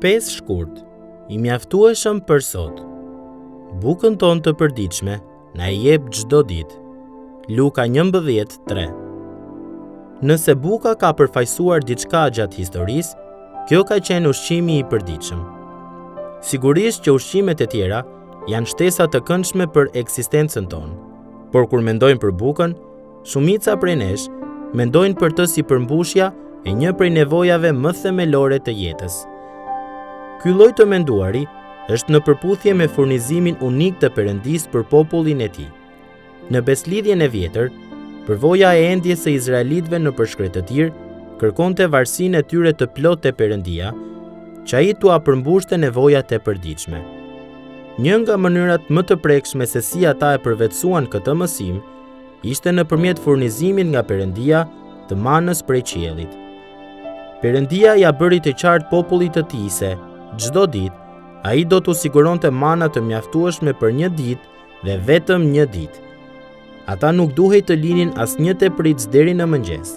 5 shkurt, i mjaftueshëm për sot. Bukën tonë të përditshme na e jep çdo ditë. Luka 11:3. Nëse buka ka përfaqësuar diçka gjatë historisë, kjo ka qenë ushqimi i përditshëm. Sigurisht që ushqimet e tjera janë shtesa të këndshme për eksistencën tonë, por kur mendojnë për bukën, shumica prej nesh mendojnë për të si përmbushja e një prej nevojave më themelore të jetës. Ky lloj të menduari është në përputhje me furnizimin unik të Perëndisë për popullin e tij. Në beslidhjen e vjetër, përvoja e endjes së izraelitëve në përshkretëtir kërkonte varësinë e tyre të plotë te Perëndia, që ai t'ua përmbushte nevojat e përditshme. Një nga mënyrat më të prekshme se si ata e përvetësuan këtë mësim ishte nëpërmjet furnizimit nga Perëndia të manës prej qiellit. Perëndia ja bëri të qartë popullit të tij se çdo ditë ai do t'u siguronte mana të mjaftueshme për një ditë dhe vetëm një ditë. Ata nuk duhej të linin asnjë tepritës deri në mëngjes.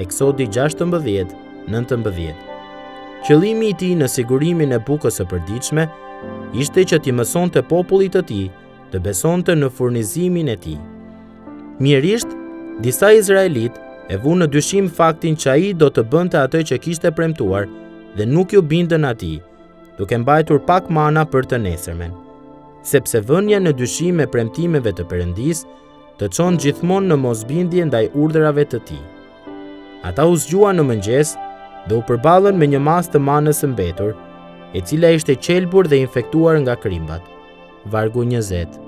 Eksodi 16:19. Qëllimi i tij në sigurimin e bukës së përditshme ishte që t'i mësonte popullit të tij të besonte në furnizimin e tij. Mjerisht, disa izraelitë e vunë në dyshim faktin që ai do të bënte atë që kishte premtuar dhe nuk ju bindën atij, duke mbajtur pak mana për të nesërmen, sepse vënia në dyshim e premtimeve të Perëndisë të çon gjithmonë në mosbindje ndaj urdhrave të tij. Ata u zgjuan në mëngjes dhe u përballën me një masë të manës së mbetur, e cila ishte qelbur dhe infektuar nga krimbat. Vargu 20.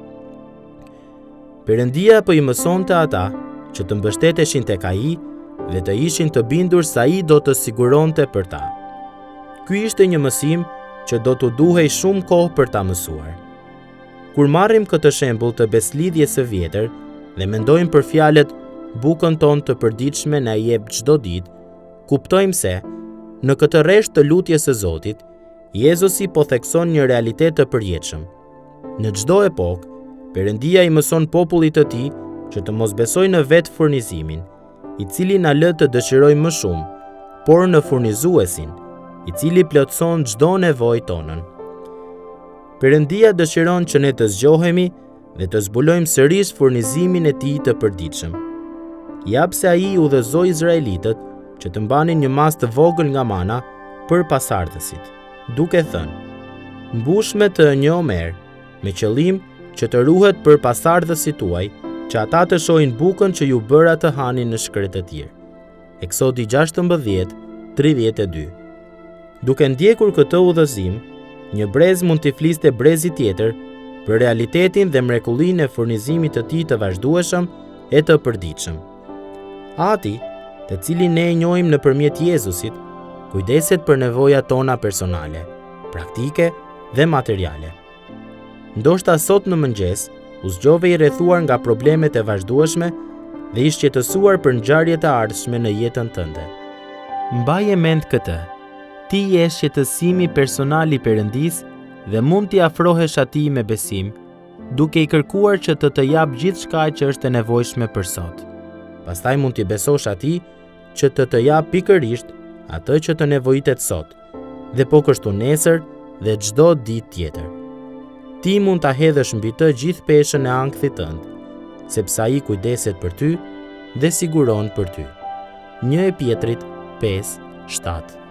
Perëndia po i mësonte ata që të mbështeteshin tek ai dhe të ishin të bindur se ai do të siguronte për ta. Ky ishte një mësim që do t'u duhej shumë kohë për ta mësuar. Kur marrim këtë shembull të beslidhjes së vjetër dhe mendojmë për fjalët bukën tonë të përditshme na jep çdo ditë, kuptojmë se në këtë rresht të lutjes së Zotit, Jezusi po thekson një realitet të përjetshëm. Në çdo epokë, Perëndia i mëson popullit të tij që të mos besojnë në vetë furnizimin, i cili na lë të dëshirojmë më shumë, por në furnizuesin, i cili plotëson çdo nevojë tonën. Perëndia dëshiron që ne të zgjohemi dhe të zbulojmë sërish furnizimin e tij të përditshëm. Jap se ai udhëzoi izraelitët që të mbanin një masë të vogël nga mana për pasardhësit, duke thënë: "Mbush me të një omer, me qëllim që të ruhet për pasardhësit tuaj, që ata të shohin bukën që ju bëra të hanin në shkretëtir." Eksodi 16:32. Duke ndjekur këtë udhëzim, një brez mund t'i fliste brezit tjetër për realitetin dhe mrekullinë e furnizimit të tij të vazhdueshëm e të përditshëm. Ati, të cilin ne e njohim nëpërmjet Jezusit, kujdeset për nevojat tona personale, praktike dhe materiale. Ndoshta sot në mëngjes u zgjove i rrethuar nga problemet e vazhdueshme dhe i shqetësuar për ngjarjet e ardhshme në jetën tënde. Mbaje mend këtë. Ti je shqetësimi personal i Perëndisë dhe mund t'i afrohesh atij me besim, duke i kërkuar që të jap gjithçka që është e nevojshme për sot. Pastaj mund t'i besosh atij që të jap pikërisht atë që të nevojitet sot, dhe po kështu nesër dhe çdo ditë tjetër. Ti mund ta hedhësh mbi të gjithë peshën e ankthit tënd, sepse ai kujdeset për ty dhe siguron për ty. 1 Pjetrit 5:7.